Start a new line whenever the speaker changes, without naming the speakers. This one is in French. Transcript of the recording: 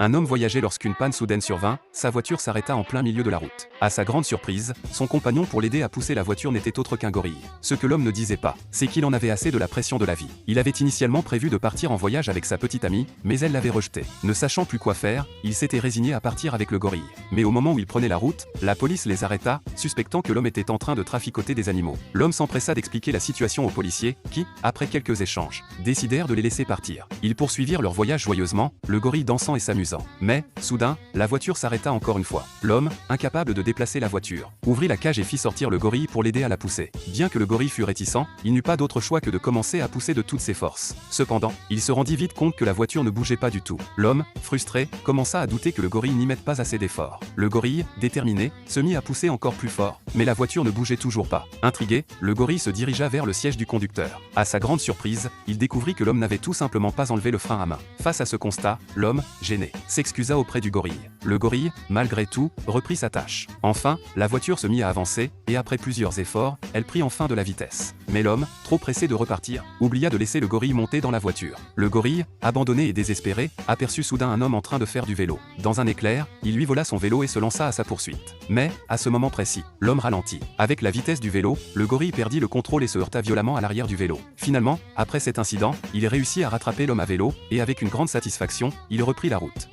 Un homme voyageait lorsqu'une panne soudaine survint, sa voiture s'arrêta en plein milieu de la route. À sa grande surprise, son compagnon pour l'aider à pousser la voiture n'était autre qu'un gorille. Ce que l'homme ne disait pas, c'est qu'il en avait assez de la pression de la vie. Il avait initialement prévu de partir en voyage avec sa petite amie, mais elle l'avait rejeté. Ne sachant plus quoi faire, il s'était résigné à partir avec le gorille. Mais au moment où il prenait la route, la police les arrêta, suspectant que l'homme était en train de traficoter des animaux. L'homme s'empressa d'expliquer la situation aux policiers, qui, après quelques échanges, décidèrent de les laisser partir. Ils poursuivirent leur voyage joyeusement, le gorille dansant et s'amusant. Mais, soudain, la voiture s'arrêta encore une fois. L'homme, incapable de déplacer la voiture, ouvrit la cage et fit sortir le gorille pour l'aider à la pousser. Bien que le gorille fût réticent, il n'eut pas d'autre choix que de commencer à pousser de toutes ses forces. Cependant, il se rendit vite compte que la voiture ne bougeait pas du tout. L'homme, frustré, commença à douter que le gorille n'y mette pas assez d'efforts. Le gorille, déterminé, se mit à pousser encore plus fort, mais la voiture ne bougeait toujours pas. Intrigué, le gorille se dirigea vers le siège du conducteur. À sa grande surprise, il découvrit que l'homme n'avait tout simplement pas enlevé le frein à main. Face à ce constat, l'homme, gêné, s'excusa auprès du gorille. Le gorille, malgré tout, reprit sa tâche. Enfin, la voiture se mit à avancer, et après plusieurs efforts, elle prit enfin de la vitesse. Mais l'homme, trop pressé de repartir, oublia de laisser le gorille monter dans la voiture. Le gorille, abandonné et désespéré, aperçut soudain un homme en train de faire du vélo. Dans un éclair, il lui vola son vélo et se lança à sa poursuite. Mais, à ce moment précis, l'homme ralentit. Avec la vitesse du vélo, le gorille perdit le contrôle et se heurta violemment à l'arrière du vélo. Finalement, après cet incident, il réussit à rattraper l'homme à vélo, et avec une grande satisfaction, il reprit la route.